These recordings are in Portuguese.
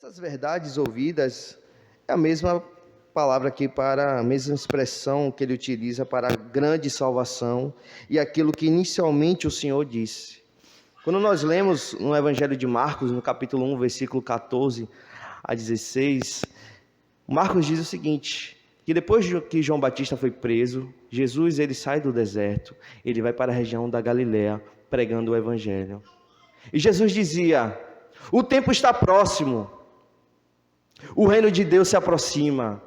Essas verdades ouvidas é a mesma palavra aqui para a mesma expressão que ele utiliza para a grande salvação e aquilo que inicialmente o Senhor disse. Quando nós lemos no Evangelho de Marcos, no capítulo 1, versículo 14 a 16, Marcos diz o seguinte, que depois que João Batista foi preso, Jesus ele sai do deserto, ele vai para a região da Galileia pregando o Evangelho. E Jesus dizia: o tempo está próximo, o reino de Deus se aproxima,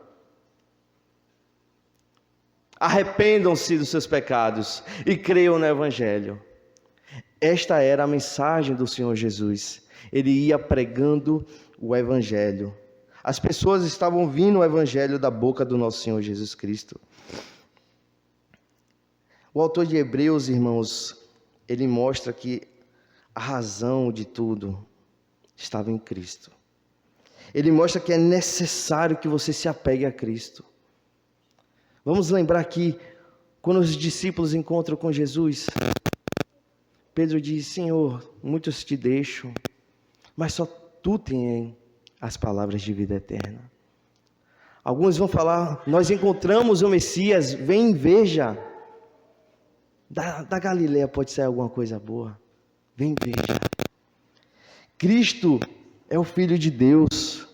arrependam-se dos seus pecados e creiam no Evangelho. Esta era a mensagem do Senhor Jesus. Ele ia pregando o Evangelho. As pessoas estavam ouvindo o Evangelho da boca do nosso Senhor Jesus Cristo. O autor de Hebreus, irmãos, ele mostra que a razão de tudo estava em Cristo. Ele mostra que é necessário que você se apegue a Cristo. Vamos lembrar que quando os discípulos encontram com Jesus, Pedro diz: Senhor, muitos te deixam, mas só tu tens as palavras de vida eterna. Alguns vão falar: nós encontramos o Messias, vem e veja. Da Galileia pode sair alguma coisa boa, vem e veja. Cristo é o Filho de Deus.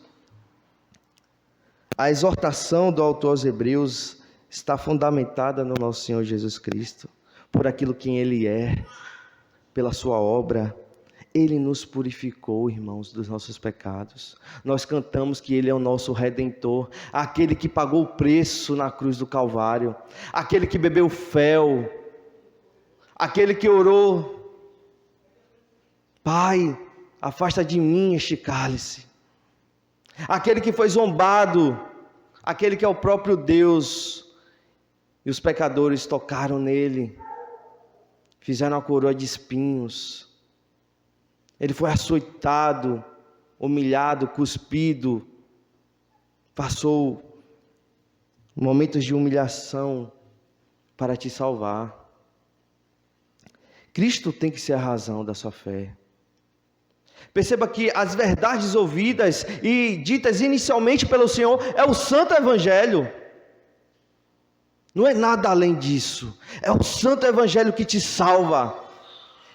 A exortação do autor aos Hebreus está fundamentada no nosso Senhor Jesus Cristo, por aquilo que Ele é, pela sua obra. Ele nos purificou, irmãos, dos nossos pecados. Nós cantamos que Ele é o nosso Redentor, aquele que pagou o preço na cruz do Calvário, aquele que bebeu fel, aquele que orou: Pai, afasta de mim este cálice. Aquele que foi zombado, aquele que é o próprio Deus, e os pecadores tocaram nele, fizeram a coroa de espinhos. Ele foi açoitado, humilhado, cuspido, passou momentos de humilhação para te salvar. Cristo tem que ser a razão da sua fé. Perceba que as verdades ouvidas e ditas inicialmente pelo Senhor é o Santo Evangelho. Não é nada além disso. É o Santo Evangelho que te salva.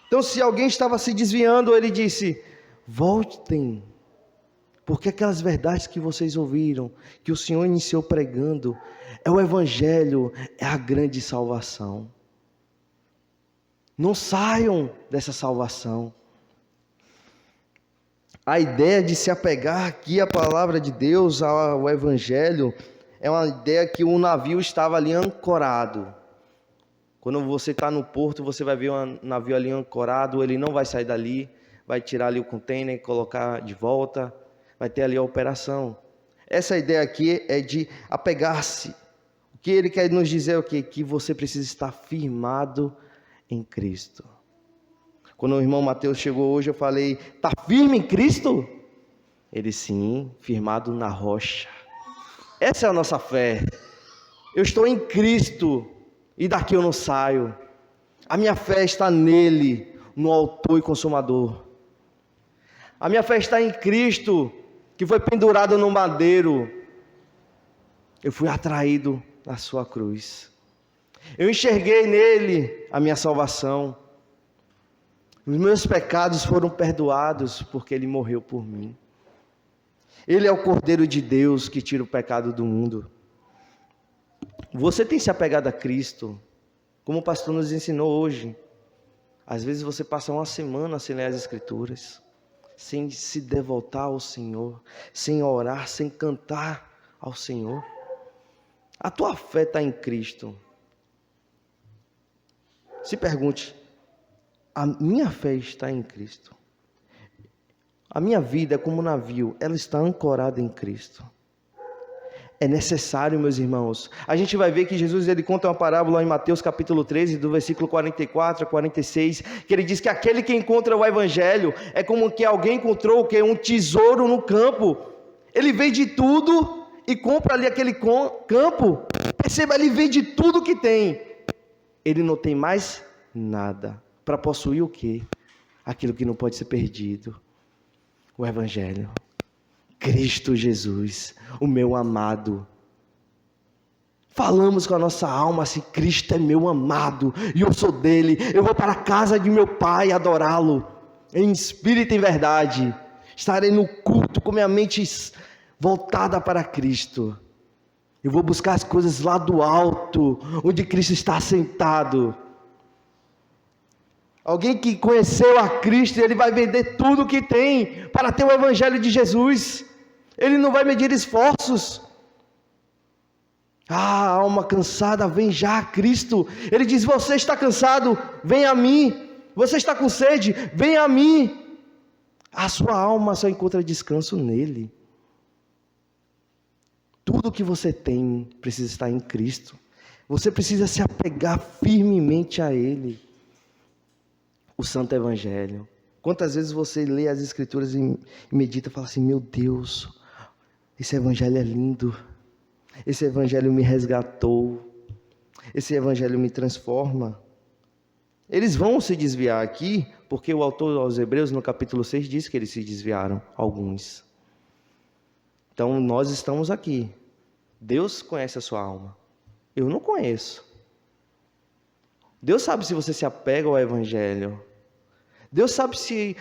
Então, se alguém estava se desviando, ele disse: voltem, porque aquelas verdades que vocês ouviram, que o Senhor iniciou pregando, é o Evangelho, é a grande salvação. Não saiam dessa salvação. A ideia de se apegar aqui à palavra de Deus, ao Evangelho, é uma ideia que o navio estava ali ancorado. Quando você está no porto, você vai ver um navio ali ancorado, ele não vai sair dali, vai tirar ali o container, colocar de volta, vai ter ali a operação. Essa ideia aqui é de apegar-se. O que ele quer nos dizer é o quê? Que você precisa estar firmado em Cristo. Quando o irmão Mateus chegou hoje, eu falei: está firme em Cristo? Ele: sim, firmado na rocha. Essa é a nossa fé. Eu estou em Cristo e daqui eu não saio. A minha fé está nele, no autor e consumador. A minha fé está em Cristo, que foi pendurado no madeiro. Eu fui atraído na sua cruz. Eu enxerguei nele a minha salvação. Os meus pecados foram perdoados porque ele morreu por mim. Ele é o Cordeiro de Deus que tira o pecado do mundo. Você tem se apegado a Cristo, como o pastor nos ensinou hoje. Às vezes você passa uma semana sem ler as Escrituras, sem se devotar ao Senhor, sem orar, sem cantar ao Senhor. A tua fé está em Cristo. Se pergunte: a minha fé está em Cristo? A minha vida é como um navio, ela está ancorada em Cristo. É necessário, meus irmãos. A gente vai ver que Jesus ele conta uma parábola em Mateus capítulo 13, do versículo 44 a 46, que ele diz que aquele que encontra o Evangelho é como que alguém encontrou um tesouro no campo. Ele vende tudo e compra ali aquele campo. Perceba, ele vende tudo que tem. Ele não tem mais nada para possuir o quê? Aquilo que não pode ser perdido. O Evangelho. Cristo Jesus, o meu amado. Falamos com a nossa alma assim: Cristo é meu amado e eu sou dele. Eu vou para a casa de meu Pai adorá-lo em espírito e em verdade. Estarei no culto com minha mente voltada para Cristo. Eu vou buscar as coisas lá do alto, onde Cristo está sentado. Alguém que conheceu a Cristo, ele vai vender tudo o que tem para ter o Evangelho de Jesus. Ele não vai medir esforços. Ah, alma cansada, vem já a Cristo. Ele diz: você está cansado, vem a mim. Você está com sede, vem a mim. A sua alma só encontra descanso nele. Tudo que você tem precisa estar em Cristo. Você precisa se apegar firmemente a Ele. O Santo Evangelho. Quantas vezes você lê as Escrituras e medita e fala assim: meu Deus, esse Evangelho é lindo. Esse Evangelho me resgatou. Esse Evangelho me transforma. Eles vão se desviar aqui, porque o autor aos Hebreus, no capítulo 6, diz que eles se desviaram, alguns. Então, nós estamos aqui. Deus conhece a sua alma. Eu não conheço. Deus sabe se você se apega ao Evangelho. Deus sabe se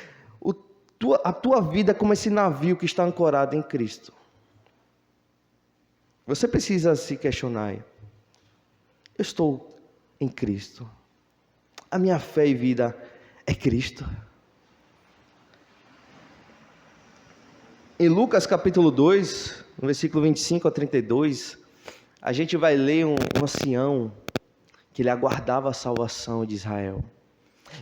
a tua vida é como esse navio que está ancorado em Cristo. Você precisa se questionar. Eu estou em Cristo. A minha fé e vida é Cristo. Em Lucas capítulo 2, no versículo 25 a 32, a gente vai ler um ancião que ele aguardava a salvação de Israel.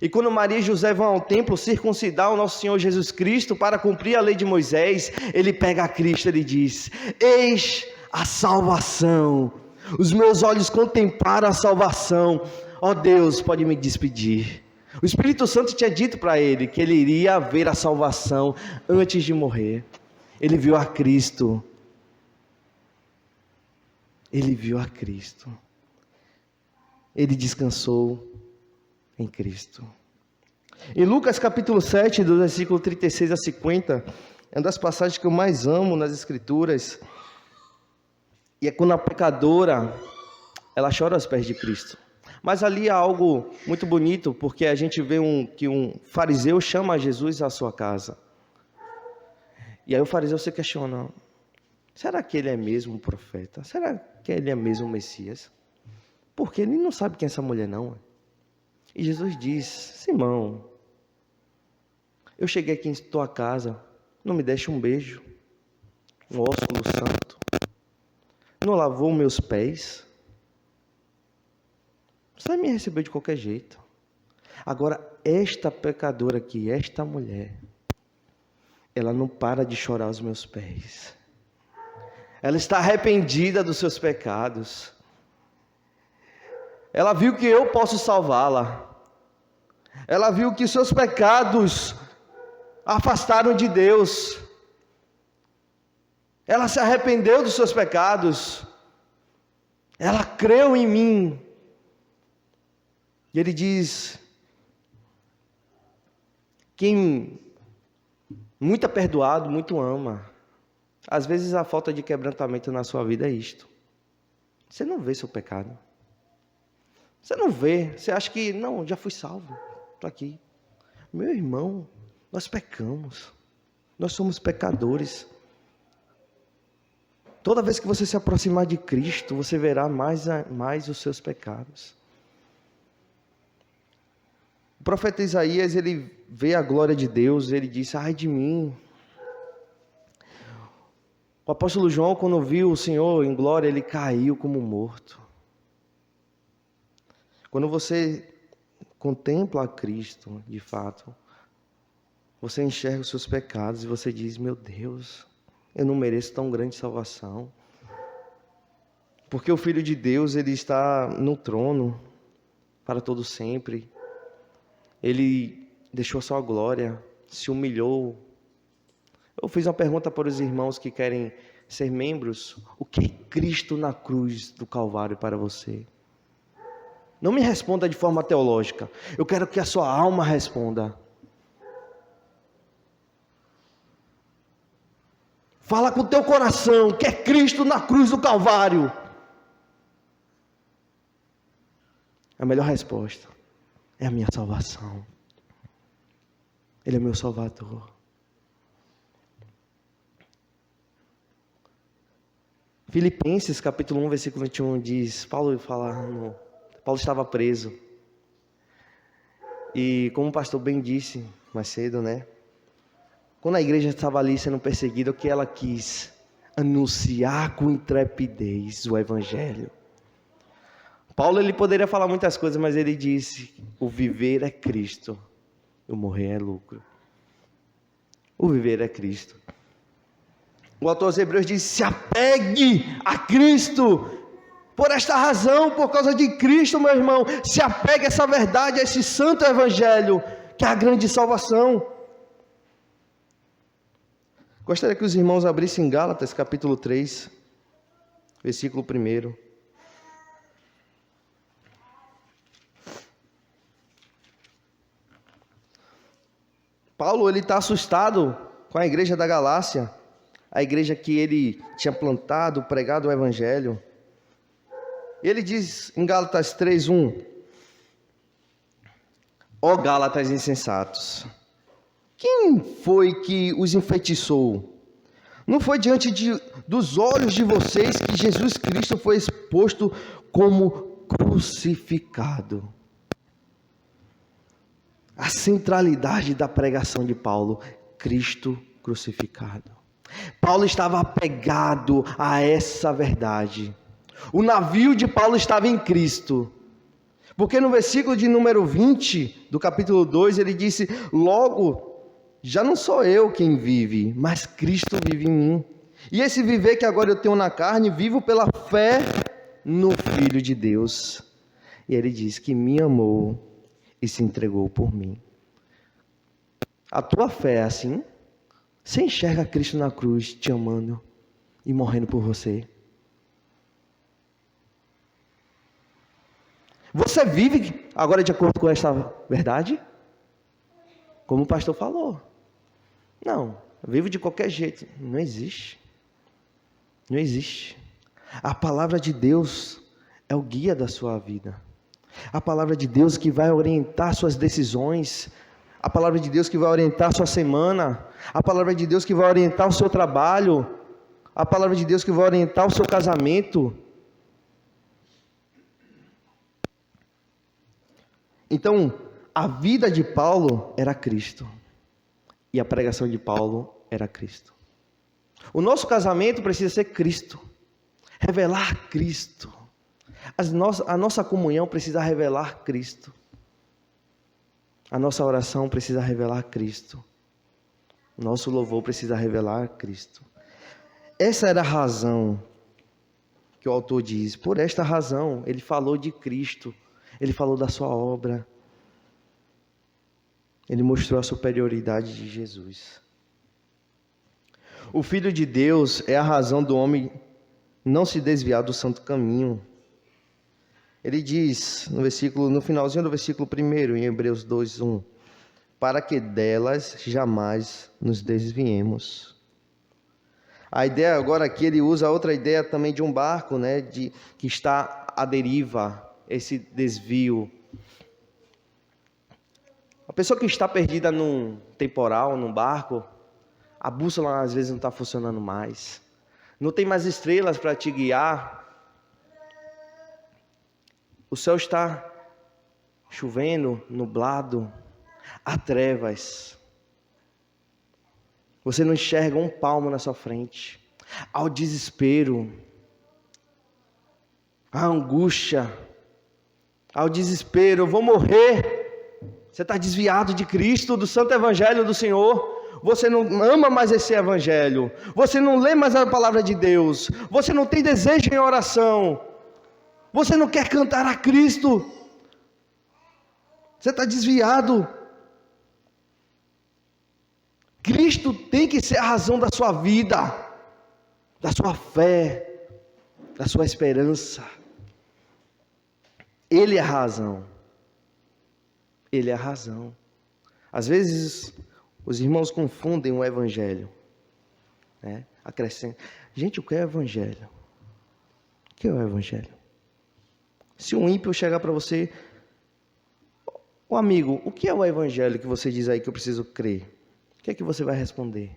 E quando Maria e José vão ao templo circuncidar o nosso Senhor Jesus Cristo para cumprir a lei de Moisés, ele pega a Cristo e diz: eis a salvação, os meus olhos contemplaram a salvação, ó Deus, pode me despedir. O Espírito Santo tinha dito para ele que ele iria ver a salvação antes de morrer. Ele viu a Cristo. Ele viu a Cristo. Ele descansou em Cristo. Em Lucas capítulo 7, do versículo 36 a 50, é uma das passagens que eu mais amo nas Escrituras. E é quando a pecadora, ela chora aos pés de Cristo. Mas ali há algo muito bonito, porque a gente vê que um fariseu chama Jesus à sua casa. E aí o fariseu se questiona: será que ele é mesmo um profeta? Será que ele é mesmo o Messias? Porque ele não sabe quem é essa mulher não. E Jesus diz: Simão, eu cheguei aqui em tua casa, não me deste um beijo, um ósculo santo, não lavou meus pés, você me recebeu de qualquer jeito. Agora, esta pecadora aqui, esta mulher, ela não para de chorar aos meus pés. Ela está arrependida dos seus pecados. Ela viu que eu posso salvá-la. Ela viu que seus pecados a afastaram de Deus. Ela se arrependeu dos seus pecados. Ela creu em mim. E ele diz: quem muito é perdoado, muito ama. Às vezes a falta de quebrantamento na sua vida é isto: você não vê seu pecado. Você não vê, você acha que, não, já fui salvo, estou aqui. Meu irmão, nós pecamos, nós somos pecadores. Toda vez que você se aproximar de Cristo, você verá mais os seus pecados. O profeta Isaías, ele vê a glória de Deus, ele disse: ai de mim. O apóstolo João, quando viu o Senhor em glória, ele caiu como morto. Quando você contempla a Cristo, de fato, você enxerga os seus pecados e você diz: meu Deus, eu não mereço tão grande salvação. Porque o Filho de Deus, ele está no trono para todo sempre. Ele deixou a sua glória, se humilhou. Eu fiz uma pergunta para os irmãos que querem ser membros: o que é Cristo na cruz do Calvário para você? Não me responda de forma teológica. Eu quero que a sua alma responda. Fala com o teu coração que é Cristo na cruz do Calvário. A melhor resposta é a minha salvação. Ele é meu Salvador. Filipenses capítulo 1, versículo 21 diz, Paulo estava preso. E como o pastor bem disse mais cedo, né? Quando a igreja estava ali sendo perseguida, o que ela quis? Anunciar com intrepidez o Evangelho. Paulo, ele poderia falar muitas coisas, mas ele disse, o viver é Cristo, o morrer é lucro. O viver é Cristo. O autor aos Hebreus diz, se apegue a Cristo. Por esta razão, por causa de Cristo, meu irmão, se apegue a essa verdade, a esse santo Evangelho, que é a grande salvação. Gostaria que os irmãos abrissem Gálatas, capítulo 3, versículo 1. Paulo, ele está assustado com a igreja da Galácia, a igreja que ele tinha plantado, pregado o Evangelho. Ele diz em Gálatas 3:1, ó Gálatas insensatos, quem foi que os enfeitiçou? Não foi diante dos olhos de vocês que Jesus Cristo foi exposto como crucificado? A centralidade da pregação de Paulo, Cristo crucificado. Paulo estava apegado a essa verdade. O navio de Paulo estava em Cristo. Porque no versículo de número 20 do capítulo 2, ele disse, logo, já não sou eu quem vive, mas Cristo vive em mim. E esse viver que agora eu tenho na carne, vivo pela fé no Filho de Deus. E ele diz que me amou e se entregou por mim. A tua fé é assim? Você enxerga Cristo na cruz te amando e morrendo por você? Você vive agora de acordo com esta verdade? Como o pastor falou. Não, eu vivo de qualquer jeito. Não existe. Não existe. A palavra de Deus é o guia da sua vida. A palavra de Deus que vai orientar suas decisões. A palavra de Deus que vai orientar sua semana. A palavra de Deus que vai orientar o seu trabalho. A palavra de Deus que vai orientar o seu casamento. Então, a vida de Paulo era Cristo. E a pregação de Paulo era Cristo. O nosso casamento precisa ser Cristo. Revelar Cristo. A nossa comunhão precisa revelar Cristo. A nossa oração precisa revelar Cristo. O nosso louvor precisa revelar Cristo. Essa era a razão que o autor diz. Por esta razão, ele falou de Cristo. Ele falou da sua obra. Ele mostrou a superioridade de Jesus. O Filho de Deus é a razão do homem não se desviar do santo caminho. Ele diz no finalzinho do versículo 1, em Hebreus 2:1, para que delas jamais nos desviemos. A ideia agora aqui, ele usa outra ideia também de um barco, né, que está à deriva, esse desvio. A pessoa que está perdida num temporal, num barco, a bússola às vezes não está funcionando mais. Não tem mais estrelas para te guiar. O céu está chovendo, nublado, há trevas. Você não enxerga um palmo na sua frente. Há o desespero, há a angústia, há o desespero, eu vou morrer. Você está desviado de Cristo, do santo evangelho do Senhor. Você não ama mais esse evangelho. Você não lê mais a palavra de Deus. Você não tem desejo em oração. Você não quer cantar a Cristo. Você está desviado. Cristo tem que ser a razão da sua vida, da sua fé, da sua esperança. Ele é a razão. Ele é a razão. Às vezes, os irmãos confundem o evangelho, né? acrescenta. Gente, o que é o evangelho? O que é o evangelho? Se um ímpio chegar para você, ô amigo, o que é o evangelho que você diz aí que eu preciso crer? O que é que você vai responder?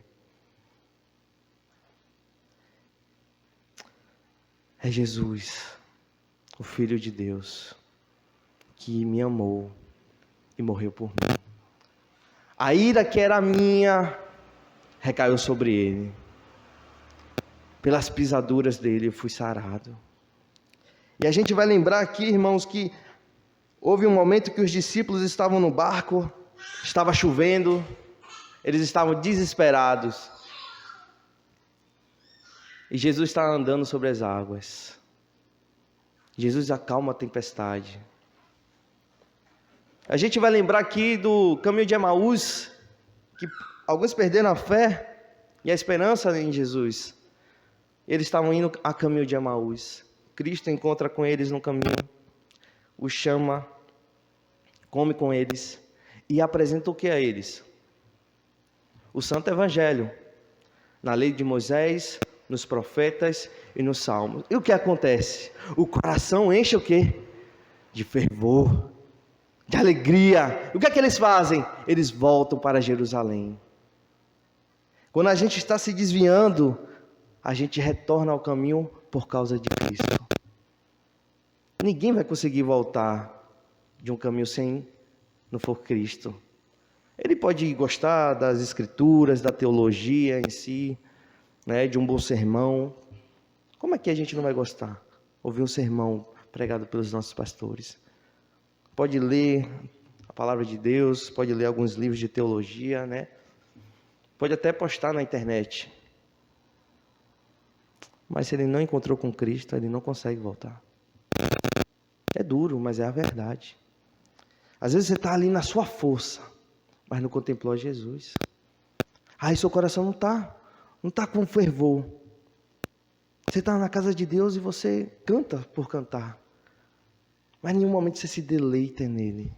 É Jesus, o Filho de Deus, que me amou e morreu por mim. A ira que era minha recaiu sobre ele. Pelas pisaduras dele eu fui sarado. E a gente vai lembrar aqui, irmãos, que houve um momento que os discípulos estavam no barco, estava chovendo, eles estavam desesperados. E Jesus está andando sobre as águas. Jesus acalma a tempestade. A gente vai lembrar aqui do caminho de Emaús, que alguns perderam a fé e a esperança em Jesus. Eles estavam indo a caminho de Emaús. Cristo encontra com eles no caminho, os chama, come com eles e apresenta o que a eles? O Santo Evangelho, na lei de Moisés, nos profetas e nos salmos. E o que acontece? O coração enche o quê? De fervor, de alegria. E o que é que eles fazem? Eles voltam para Jerusalém. Quando a gente está se desviando, a gente retorna ao caminho por causa de Cristo. Ninguém vai conseguir voltar de um caminho sem não for Cristo. Ele pode gostar das escrituras, da teologia em si, né, de um bom sermão. Como é que a gente não vai gostar? Ouvir um sermão pregado pelos nossos pastores. Pode ler a palavra de Deus, pode ler alguns livros de teologia, né? Pode até postar na internet. Mas se ele não encontrou com Cristo, ele não consegue voltar. É duro, mas é a verdade. Às vezes você está ali na sua força, mas não contemplou Jesus. Aí seu coração não está com fervor. Você está na casa de Deus e você canta por cantar. Mas em nenhum momento você se deleita nele.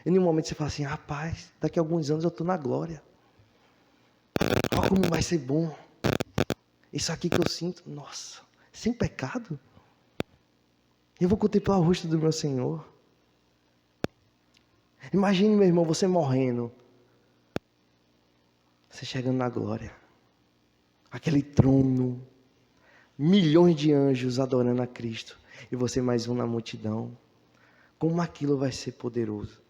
Em nenhum momento você fala assim, rapaz, daqui a alguns anos eu estou na glória. Olha como vai ser bom. Isso aqui que eu sinto, nossa, sem pecado. Eu vou contemplar o rosto do meu Senhor. Imagine, meu irmão, você morrendo. Você chegando na glória. Aquele trono. Milhões de anjos adorando a Cristo. E você mais um na multidão. Como aquilo vai ser poderoso.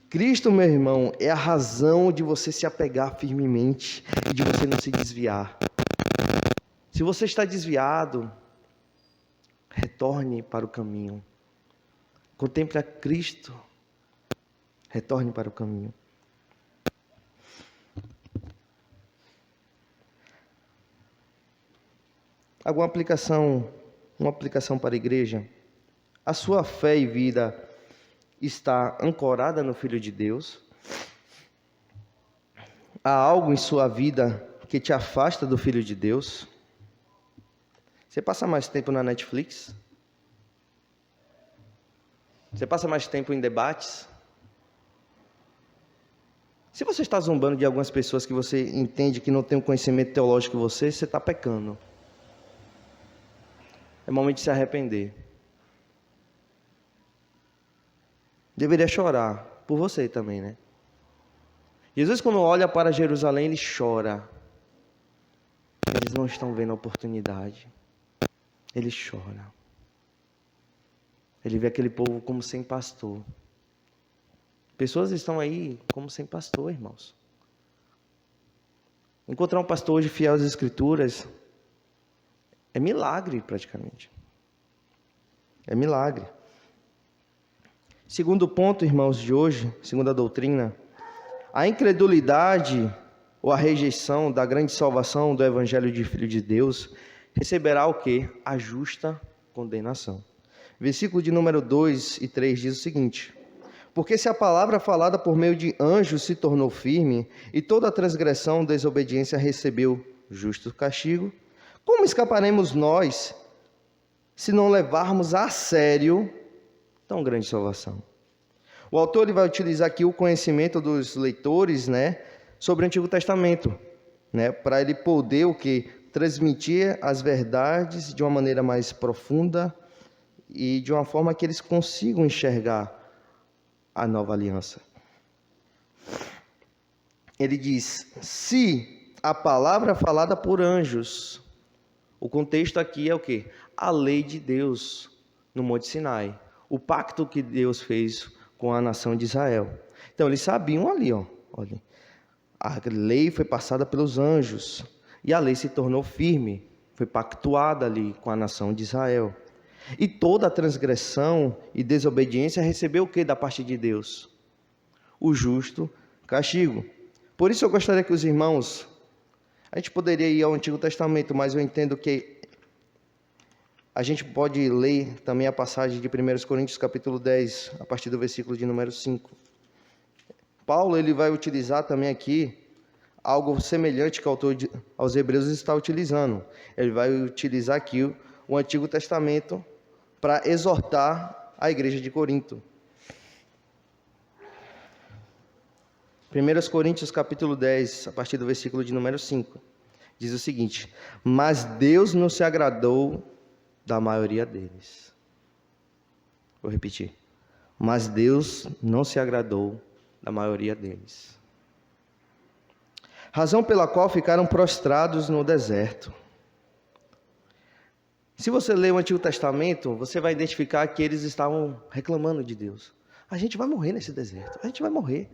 Cristo, meu irmão, é a razão de você se apegar firmemente. E de você não se desviar. Se você está desviado, retorne para o caminho. Contemple a Cristo. Retorne para o caminho. Alguma aplicação, uma aplicação para a igreja? A sua fé e vida está ancorada no Filho de Deus? Há algo em sua vida que te afasta do Filho de Deus? Você passa mais tempo na Netflix? Você passa mais tempo em debates? Se você está zombando de algumas pessoas que você entende que não tem o conhecimento teológico que você está pecando. É momento de se arrepender. Deveria chorar por você também, né? Jesus, quando olha para Jerusalém, ele chora. Eles não estão vendo a oportunidade. Ele chora. Ele vê aquele povo como sem pastor. Pessoas estão aí como sem pastor, irmãos. Encontrar um pastor hoje fiel às Escrituras é milagre, praticamente. É milagre. Segundo ponto, irmãos, de hoje, segundo a doutrina, a incredulidade ou a rejeição da grande salvação do Evangelho de Filho de Deus receberá o quê? A justa condenação. Versículo de número 2 e 3 diz o seguinte: porque se a palavra falada por meio de anjos se tornou firme, e toda transgressão, desobediência recebeu justo castigo, como escaparemos nós, se não levarmos a sério tão grande salvação? O autor ele vai utilizar aqui o conhecimento dos leitores, né, sobre o Antigo Testamento. né? Para ele poder o quê? Transmitir as verdades de uma maneira mais profunda e de uma forma que eles consigam enxergar a nova aliança. Ele diz: se a palavra falada por anjos, o contexto aqui é o quê? A lei de Deus no Monte Sinai, o pacto que Deus fez com a nação de Israel. Então eles sabiam ali, olha, a lei foi passada pelos anjos e a lei se tornou firme, foi pactuada ali com a nação de Israel. E toda a transgressão e desobediência recebeu o que da parte de Deus? O justo castigo. Por isso eu gostaria que os irmãos, a gente poderia ir ao Antigo Testamento, mas eu entendo que a gente pode ler também a passagem de 1 Coríntios capítulo 10, a partir do versículo de número 5. Paulo ele vai utilizar também aqui algo semelhante que o autor aos Hebreus está utilizando. Ele vai utilizar aqui o Antigo Testamento para exortar a igreja de Corinto. 1 Coríntios capítulo 10, a partir do versículo de número 5, diz o seguinte: mas Deus não se agradou da maioria deles. Vou repetir. Mas Deus não se agradou da maioria deles. Razão pela qual ficaram prostrados no deserto. Se você ler o Antigo Testamento, você vai identificar que eles estavam reclamando de Deus. A gente vai morrer nesse deserto, a gente vai morrer.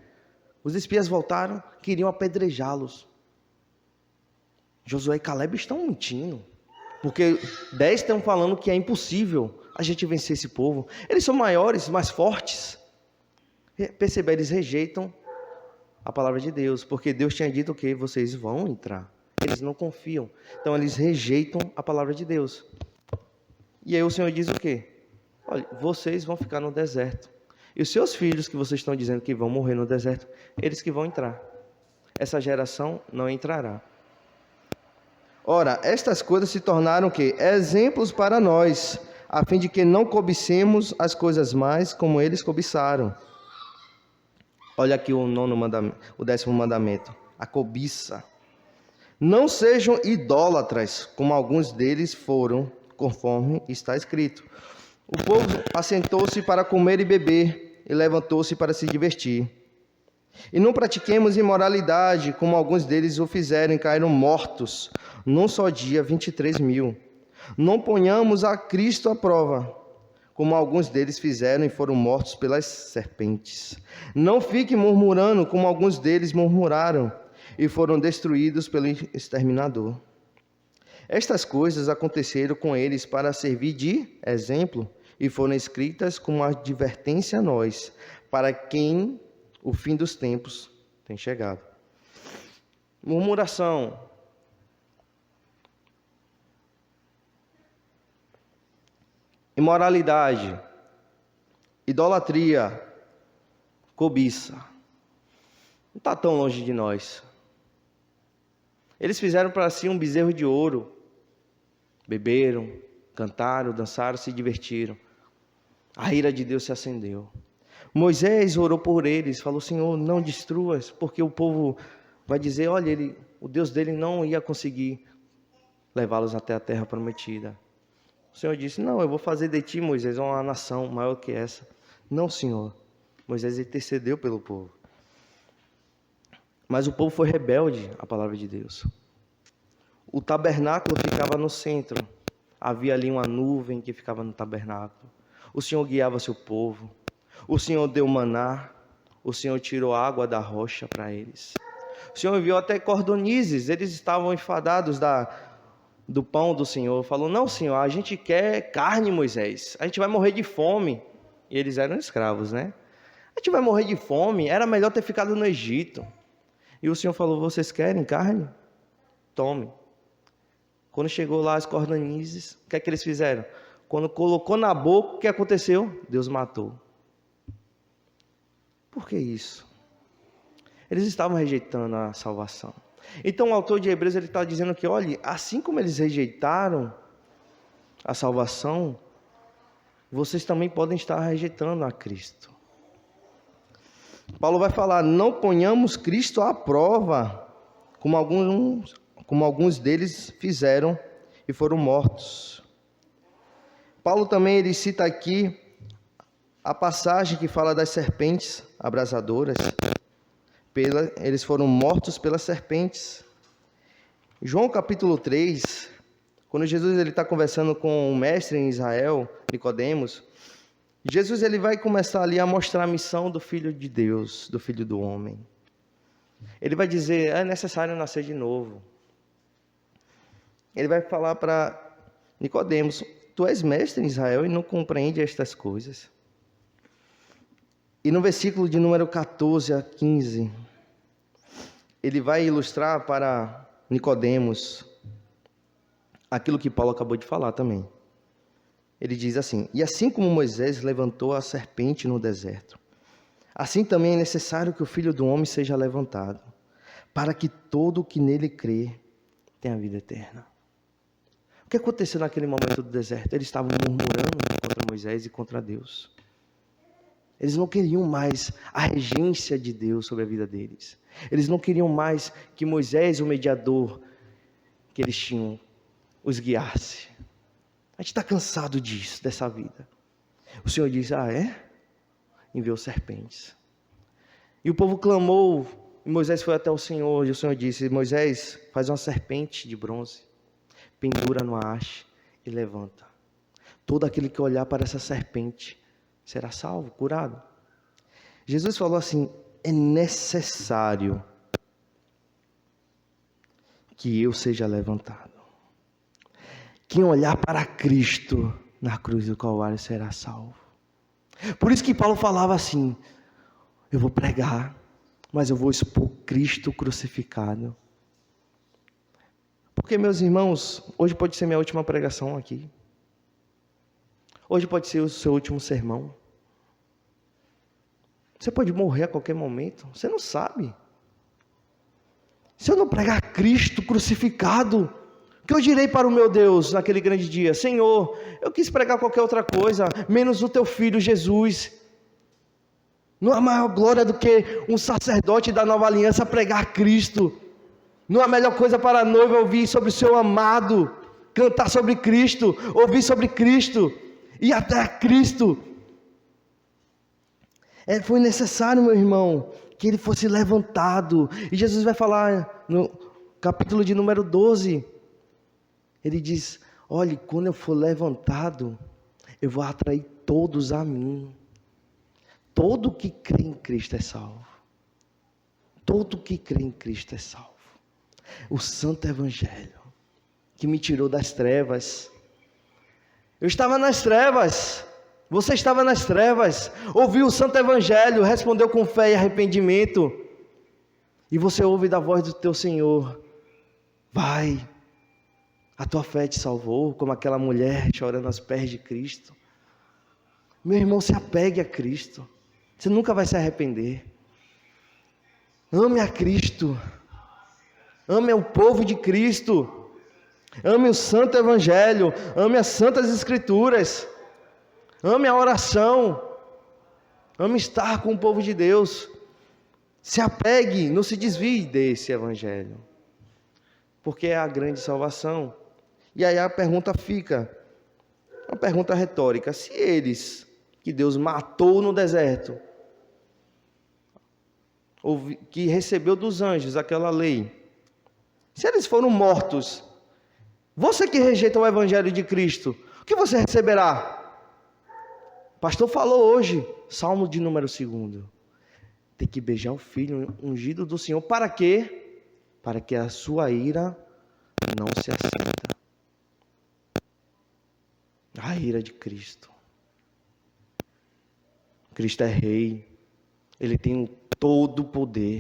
Os espias voltaram, queriam apedrejá-los. Josué e Caleb estão mentindo, porque 10 estão falando que é impossível a gente vencer esse povo. Eles são maiores, mais fortes. Percebe, eles rejeitam a palavra de Deus, porque Deus tinha dito que vocês vão entrar. Eles não confiam, então eles rejeitam a palavra de Deus. E aí o Senhor diz o quê? Olha, vocês vão ficar no deserto. E os seus filhos que vocês estão dizendo que vão morrer no deserto, eles que vão entrar. Essa geração não entrará. Ora, estas coisas se tornaram o quê? Exemplos para nós, a fim de que não cobicemos as coisas mais como eles cobiçaram. Olha aqui o 10º mandamento, a cobiça. Não sejam idólatras, como alguns deles foram, conforme está escrito. O povo assentou-se para comer e beber, e levantou-se para se divertir. E não pratiquemos imoralidade, como alguns deles o fizeram e caíram mortos, num só dia 23.000. Não ponhamos a Cristo à prova, como alguns deles fizeram e foram mortos pelas serpentes. Não fique murmurando, como alguns deles murmuraram e foram destruídos pelo exterminador. Estas coisas aconteceram com eles para servir de exemplo e foram escritas como advertência a nós, para quem o fim dos tempos tem chegado. Murmuração. Imoralidade. Idolatria. Cobiça. Não está tão longe de nós. Eles fizeram para si um bezerro de ouro. Beberam, cantaram, dançaram, se divertiram. A ira de Deus se acendeu. Moisés orou por eles, falou: Senhor, não destruas, porque o povo vai dizer, olha, o Deus dele não ia conseguir levá-los até a terra prometida. O Senhor disse: não, eu vou fazer de ti, Moisés, uma nação maior que essa. Não, Senhor. Moisés intercedeu pelo povo. Mas o povo foi rebelde à palavra de Deus. O tabernáculo ficava no centro. Havia ali uma nuvem que ficava no tabernáculo. O Senhor guiava seu povo. O Senhor deu maná. O Senhor tirou água da rocha para eles. O Senhor enviou até cordonizes. Eles estavam enfadados do pão do Senhor. Falou: não, Senhor, a gente quer carne, Moisés. A gente vai morrer de fome. E eles eram escravos, né? A gente vai morrer de fome. Era melhor ter ficado no Egito. E o Senhor falou: vocês querem carne? Tome. Quando chegou lá as cordonizes, o que é que eles fizeram? Quando colocou na boca, o que aconteceu? Deus matou. Por que isso? Eles estavam rejeitando a salvação. Então o autor de Hebreus ele está dizendo que, olha, assim como eles rejeitaram a salvação, vocês também podem estar rejeitando a Cristo. Paulo vai falar: não ponhamos Cristo à prova, como alguns deles fizeram e foram mortos. Paulo também ele cita aqui a passagem que fala das serpentes abrasadoras. Eles foram mortos pelas serpentes. João capítulo 3, quando Jesus está conversando com o mestre em Israel, Nicodemos, Jesus ele vai começar ali a mostrar a missão do Filho de Deus, do Filho do Homem. Ele vai dizer, é necessário nascer de novo. Ele vai falar para Nicodemos, tu és mestre em Israel e não compreende estas coisas. E no versículo de número 14 a 15, ele vai ilustrar para Nicodemos aquilo que Paulo acabou de falar também. Ele diz assim, e assim como Moisés levantou a serpente no deserto, assim também é necessário que o Filho do Homem seja levantado, para que todo o que nele crê tenha vida eterna. O que aconteceu naquele momento do deserto? Eles estavam murmurando contra Moisés e contra Deus. Eles não queriam mais a regência de Deus sobre a vida deles. Eles não queriam mais que Moisés, o mediador que eles tinham, os guiasse. A gente está cansado disso, dessa vida. O Senhor diz, enviou serpentes. E o povo clamou, e Moisés foi até o Senhor, e o Senhor disse, Moisés, faz uma serpente de bronze, pendura no haste e levanta. Todo aquele que olhar para essa serpente será salvo, curado. Jesus falou assim, é necessário que eu seja levantado. Quem olhar para Cristo na cruz do Calvário será salvo. Por isso que Paulo falava assim, eu vou pregar, mas eu vou expor Cristo crucificado. Porque, meus irmãos, hoje pode ser minha última pregação aqui. Hoje pode ser o seu último sermão. Você pode morrer a qualquer momento, você não sabe. Se eu não pregar Cristo crucificado, o que eu direi para o meu Deus naquele grande dia? Senhor, eu quis pregar qualquer outra coisa, menos o teu Filho Jesus. Não há maior glória do que um sacerdote da nova aliança pregar Cristo. Não há melhor coisa para a noiva ouvir sobre o seu amado, cantar sobre Cristo, ouvir sobre Cristo, e até Cristo. Foi necessário, meu irmão, que ele fosse levantado. E Jesus vai falar no capítulo de número 12. Ele diz, olhe, quando eu for levantado, eu vou atrair todos a mim. Todo que crê em Cristo é salvo. Todo que crê em Cristo é salvo. O Santo Evangelho, que me tirou das trevas. Eu estava nas trevas. Você estava nas trevas, ouviu o Santo Evangelho, respondeu com fé e arrependimento, e você ouve da voz do teu Senhor, vai, a tua fé te salvou, como aquela mulher chorando aos pés de Cristo. Meu irmão, se apegue a Cristo, você nunca vai se arrepender. Ame a Cristo, ame o povo de Cristo, ame o Santo Evangelho, ame as Santas Escrituras, ame a oração, ame estar com o povo de Deus, se apegue, não se desvie desse Evangelho, porque é a grande salvação. E aí a pergunta fica, uma pergunta retórica, se eles, que Deus matou no deserto, ou que recebeu dos anjos aquela lei, se eles foram mortos, você que rejeita o Evangelho de Cristo, o que você receberá? O pastor falou hoje, Salmo de número 2, tem que beijar o filho ungido do Senhor, para quê? Para que a sua ira não se acenda. A ira de Cristo. Cristo é rei, ele tem todo o poder,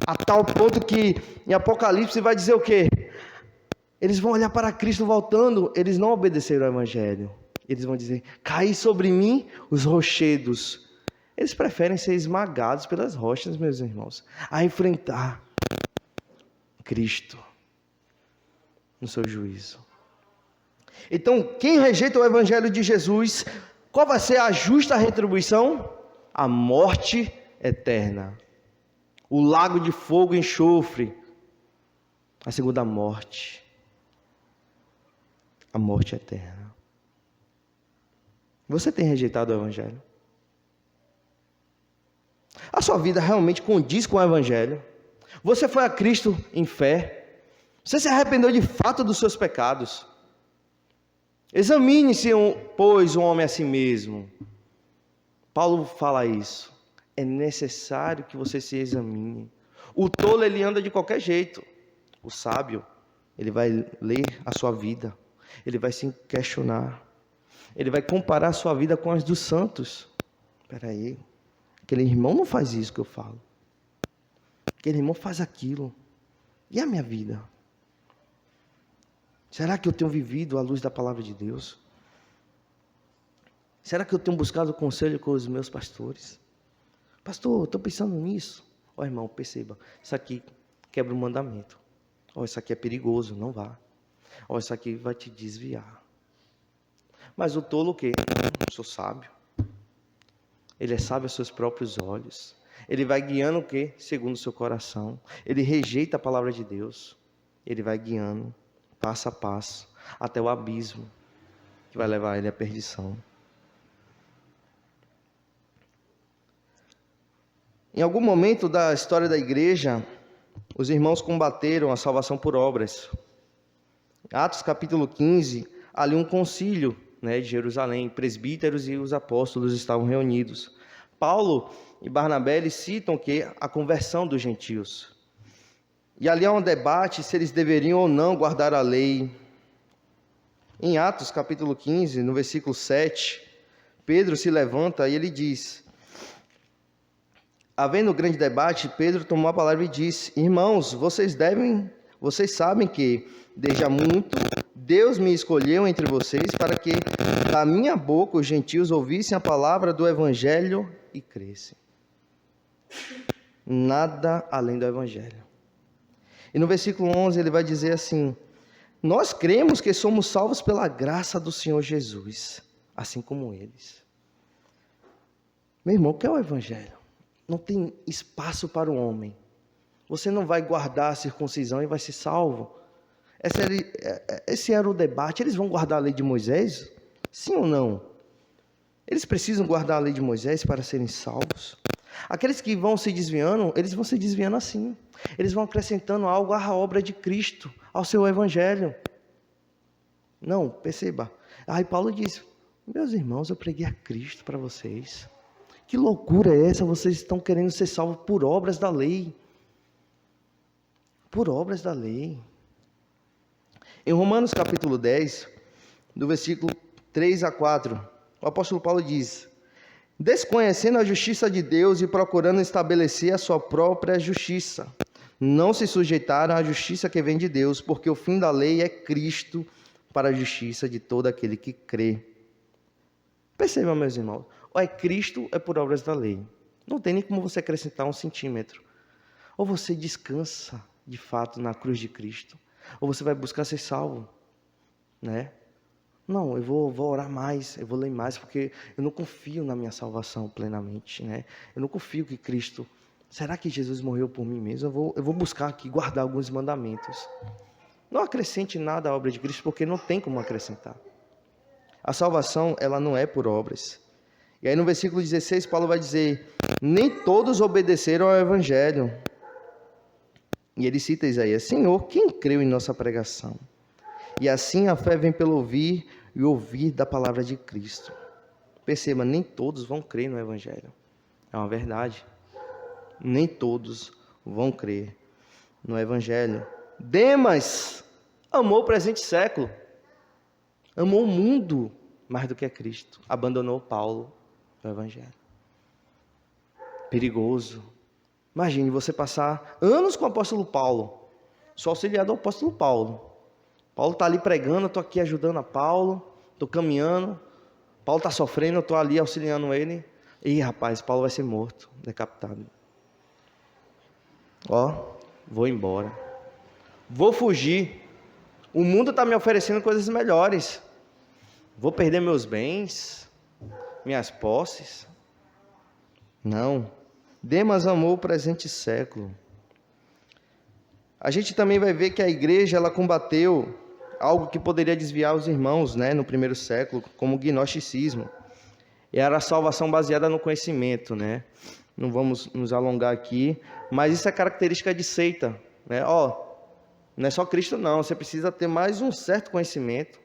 a tal ponto que em Apocalipse vai dizer o quê? Eles vão olhar para Cristo voltando, eles não obedeceram ao Evangelho. Eles vão dizer, cai sobre mim os rochedos. Eles preferem ser esmagados pelas rochas, meus irmãos, a enfrentar Cristo no seu juízo. Então, quem rejeita o Evangelho de Jesus, qual vai ser a justa retribuição? A morte eterna. O lago de fogo e enxofre. A segunda morte, a morte eterna. Você tem rejeitado o Evangelho? A sua vida realmente condiz com o Evangelho? Você foi a Cristo em fé? Você se arrependeu de fato dos seus pecados? Examine-se, pois, o homem a si mesmo. Paulo fala isso. É necessário que você se examine. O tolo, ele anda de qualquer jeito. O sábio, ele vai ler a sua vida. Ele vai se questionar. Ele vai comparar a sua vida com as dos santos. Espera aí. Aquele irmão não faz isso que eu falo. Aquele irmão faz aquilo. E a minha vida? Será que eu tenho vivido à luz da palavra de Deus? Será que eu tenho buscado conselho com os meus pastores? Pastor, estou pensando nisso. Ó, irmão, perceba, isso aqui quebra o mandamento. Ó, isso aqui é perigoso, não vá. Ó, isso aqui vai te desviar. Mas o tolo o quê? Eu sou sábio. Ele é sábio aos seus próprios olhos. Ele vai guiando o quê? Segundo o seu coração. Ele rejeita a palavra de Deus. Ele vai guiando, passo a passo, até o abismo, que vai levar ele à perdição. Em algum momento da história da igreja, os irmãos combateram a salvação por obras. Atos capítulo 15, ali um concílio, de Jerusalém, presbíteros e os apóstolos estavam reunidos. Paulo e Barnabé, eles citam que a conversão dos gentios. E ali há um debate se eles deveriam ou não guardar a lei. Em Atos capítulo 15, no versículo 7, Pedro se levanta e ele diz: havendo grande debate, Pedro tomou a palavra e disse: irmãos, vocês sabem que, desde há muito, Deus me escolheu entre vocês para que da minha boca os gentios ouvissem a palavra do Evangelho e crescem. Nada além do Evangelho. E no versículo 11 ele vai dizer assim: nós cremos que somos salvos pela graça do Senhor Jesus, assim como eles. Meu irmão, o que é o Evangelho? Não tem espaço para o homem. Você não vai guardar a circuncisão e vai ser salvo. Esse era o debate. Eles vão guardar a lei de Moisés? Sim ou não? Eles precisam guardar a lei de Moisés para serem salvos? Aqueles que vão se desviando, eles vão se desviando assim. Eles vão acrescentando algo à obra de Cristo, ao seu Evangelho. Não, perceba. Aí Paulo diz: meus irmãos, eu preguei a Cristo para vocês. Que loucura é essa? Vocês estão querendo ser salvos por obras da lei. Por obras da lei. Em Romanos capítulo 10, do versículo 3 a 4, o apóstolo Paulo diz: desconhecendo a justiça de Deus e procurando estabelecer a sua própria justiça, não se sujeitaram à justiça que vem de Deus, porque o fim da lei é Cristo para a justiça de todo aquele que crê. Percebam, meus irmãos, ou é Cristo, é por obras da lei. Não tem nem como você acrescentar 1 centímetro. Ou você descansa, de fato, na cruz de Cristo, ou você vai buscar ser salvo, Não, eu vou orar mais, eu vou ler mais, porque eu não confio na minha salvação plenamente, Eu não confio que Cristo... Será que Jesus morreu por mim mesmo? Eu vou buscar aqui, guardar alguns mandamentos. Não acrescente nada à obra de Cristo, porque não tem como acrescentar. A salvação, ela não é por obras. E aí no versículo 16, Paulo vai dizer: nem todos obedeceram ao Evangelho. E ele cita Isaías: Senhor, quem creu em nossa pregação? E assim a fé vem pelo ouvir, e ouvir da palavra de Cristo. Perceba, nem todos vão crer no Evangelho. É uma verdade. Nem todos vão crer no Evangelho. Demas amou o presente século. Amou o mundo mais do que a Cristo. Abandonou Paulo no Evangelho. Perigoso. Imagine você passar anos com o apóstolo Paulo. Sou auxiliar do apóstolo Paulo. Paulo está ali pregando, eu estou aqui ajudando a Paulo. Estou caminhando. Paulo está sofrendo, eu estou ali auxiliando ele. Ih, rapaz, Paulo vai ser morto, decapitado. Vou embora. Vou fugir. O mundo está me oferecendo coisas melhores. Vou perder meus bens, minhas posses. Não. Demas amou o presente século. A gente também vai ver que a igreja ela combateu algo que poderia desviar os irmãos, né, no primeiro século, como o gnosticismo. E era a salvação baseada no conhecimento, né? Não vamos nos alongar aqui, mas isso é característica de seita, né? Não é só Cristo não, você precisa ter mais um certo conhecimento.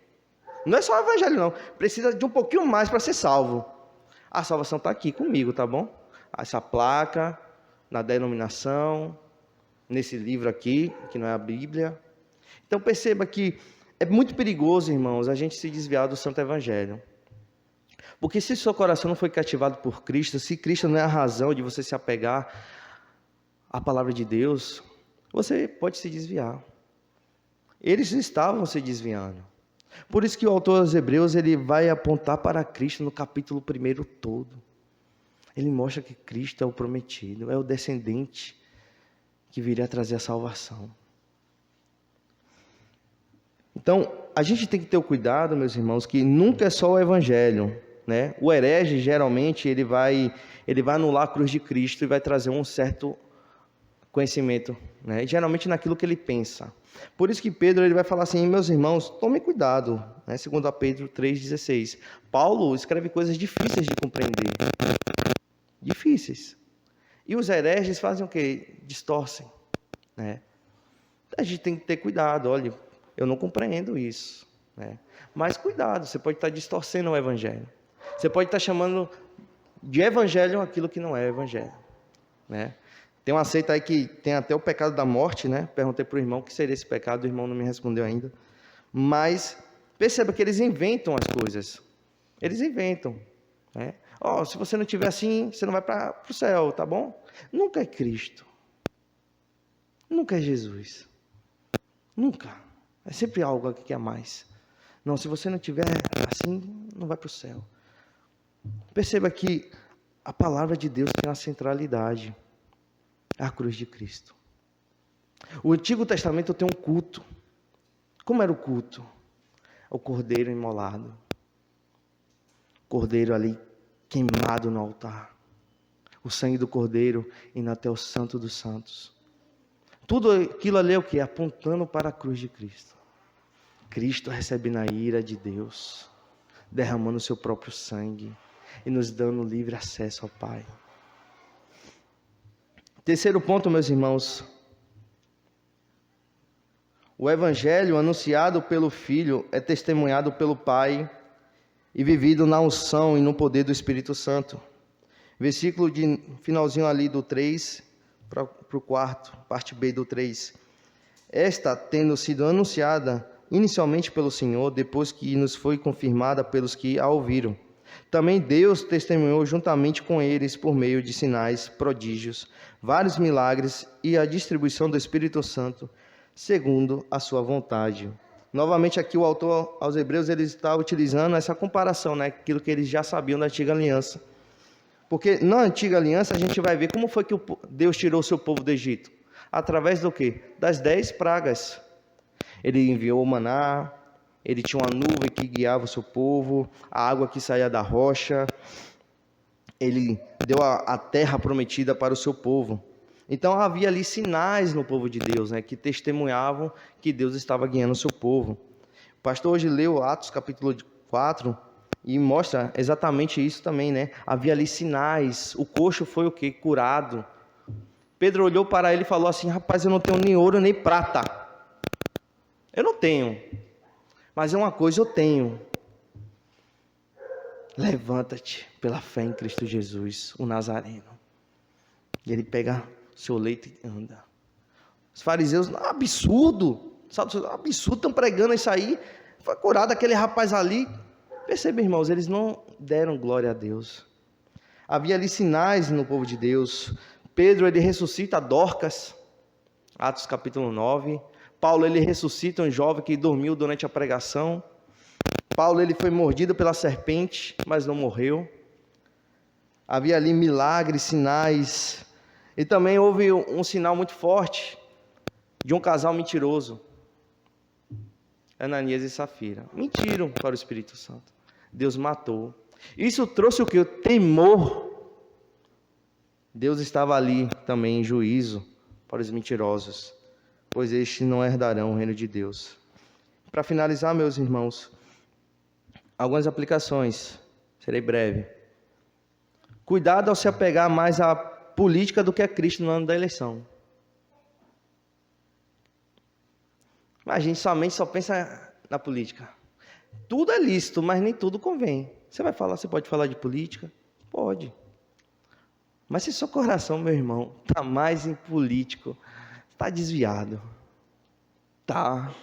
Não é só o evangelho não, precisa de um pouquinho mais para ser salvo. A salvação está aqui comigo, tá bom? Essa placa, na denominação, nesse livro aqui, que não é a Bíblia. Então perceba que é muito perigoso, irmãos, a gente se desviar do Santo Evangelho. Porque se seu coração não foi cativado por Cristo, se Cristo não é a razão de você se apegar à palavra de Deus, você pode se desviar. Eles estavam se desviando. Por isso que o autor aos Hebreus ele vai apontar para Cristo no capítulo 1 todo. Ele mostra que Cristo é o prometido, é o descendente que viria trazer a salvação. Então, a gente tem que ter o cuidado, meus irmãos, que nunca é só o evangelho, né? O herege, geralmente, ele vai anular a cruz de Cristo e vai trazer um certo conhecimento, né? Geralmente naquilo que ele pensa. Por isso que Pedro ele vai falar assim, meus irmãos, tomem cuidado, né? 2 Pedro 3,16. Paulo escreve coisas difíceis de compreender. Difíceis. E os hereges fazem o quê? Distorcem, né? A gente tem que ter cuidado, olha, eu não compreendo isso, né? Mas cuidado, você pode estar distorcendo o evangelho. Você pode estar chamando de evangelho aquilo que não é evangelho, né? Tem uma seita aí que tem até o pecado da morte, né? Perguntei para o irmão o que seria esse pecado, o irmão não me respondeu ainda. Mas perceba que eles inventam as coisas. Eles inventam, né? Se você não tiver assim, você não vai para o céu, tá bom? Nunca é Cristo. Nunca é Jesus. Nunca. É sempre algo que é mais. Não, se você não tiver assim, não vai para o céu. Perceba que a palavra de Deus tem uma centralidade. A cruz de Cristo. O Antigo Testamento tem um culto. Como era o culto? O cordeiro imolado. Cordeiro ali queimado no altar. O sangue do cordeiro indo até o Santo dos Santos. Tudo aquilo ali é o que? Apontando para a cruz de Cristo. Cristo recebendo a ira de Deus, derramando o seu próprio sangue e nos dando livre acesso ao Pai. Terceiro ponto, meus irmãos. O evangelho anunciado pelo Filho é testemunhado pelo Pai e vivido na unção e no poder do Espírito Santo. Versículo de finalzinho ali do 3 para o 4, parte B do 3. Esta tendo sido anunciada inicialmente pelo Senhor, depois que nos foi confirmada pelos que a ouviram. Também Deus testemunhou juntamente com eles por meio de sinais, prodígios, vários milagres e a distribuição do Espírito Santo, segundo a sua vontade. Novamente aqui o autor aos Hebreus ele está utilizando essa comparação, né? Aquilo que eles já sabiam da antiga aliança. Porque na antiga aliança a gente vai ver como foi que Deus tirou o seu povo do Egito. Através do quê? Das 10 pragas. Ele enviou o maná, ele tinha uma nuvem que guiava o seu povo, a água que saía da rocha, ele deu a terra prometida para o seu povo. Então havia ali sinais no povo de Deus, né, que testemunhavam que Deus estava guiando o seu povo. O pastor hoje leu Atos capítulo 4 e mostra exatamente isso também, né? Havia ali sinais, o coxo foi o quê? Curado. Pedro olhou para ele e falou assim, rapaz, eu não tenho nem ouro nem prata. Eu não tenho. Mas é uma coisa eu tenho. Levanta-te pela fé em Cristo Jesus, o Nazareno. E ele pega o seu leito e anda. Os fariseus, absurdo. Absurdo, estão pregando isso aí. Foi curado aquele rapaz ali. Perceba, irmãos, eles não deram glória a Deus. Havia ali sinais no povo de Deus. Pedro, ele ressuscita Dorcas. Atos capítulo 9. Paulo, ele ressuscita um jovem que dormiu durante a pregação. Paulo, ele foi mordido pela serpente, mas não morreu. Havia ali milagres, sinais. E também houve um sinal muito forte de um casal mentiroso. Ananias e Safira. Mentiram para o Espírito Santo. Deus matou. Isso trouxe o que? O temor. Deus estava ali também em juízo para os mentirosos. pois estes não herdarão o reino de Deus. Para finalizar, meus irmãos, algumas aplicações, serei breve. Cuidado ao se apegar mais à política do que a Cristo no ano da eleição. Mas a gente somente só pensa na política. Tudo é lícito, mas nem tudo convém. Você pode falar de política? Pode. Mas se seu coração, meu irmão, está mais em político, está desviado. Tá.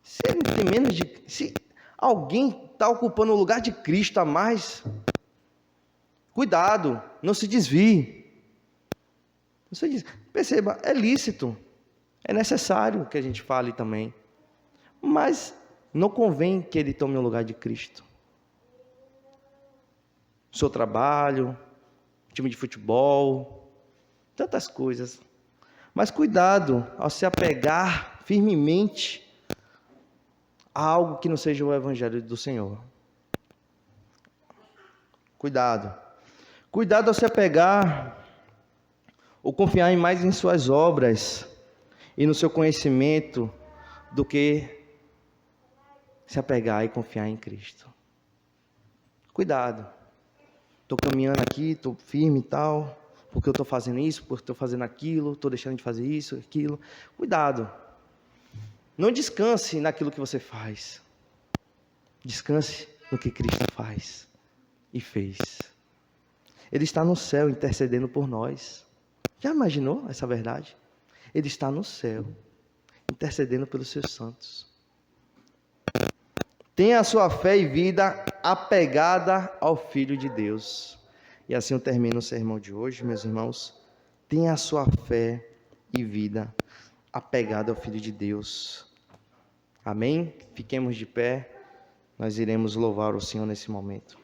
Se tem menos de. Se alguém está ocupando o lugar de Cristo a mais, cuidado, não se desvie. Perceba, é lícito, é necessário que a gente fale também, mas não convém que ele tome o lugar de Cristo. Seu trabalho, time de futebol, tantas coisas. Mas cuidado ao se apegar firmemente a algo que não seja o Evangelho do Senhor. Cuidado. Cuidado ao se apegar ou confiar mais em suas obras e no seu conhecimento do que se apegar e confiar em Cristo. Cuidado. Estou caminhando aqui, estou firme e tal, porque eu estou fazendo isso, porque estou fazendo aquilo, estou deixando de fazer isso, aquilo. Cuidado. Não descanse naquilo que você faz. Descanse no que Cristo faz e fez. Ele está no céu intercedendo por nós. Já imaginou essa verdade? Ele está no céu intercedendo pelos seus santos. Tenha a sua fé e vida apegada ao Filho de Deus. E assim eu termino o sermão de hoje, meus irmãos. Tenha a sua fé e vida apegada ao Filho de Deus. Amém? Fiquemos de pé. Nós iremos louvar o Senhor nesse momento.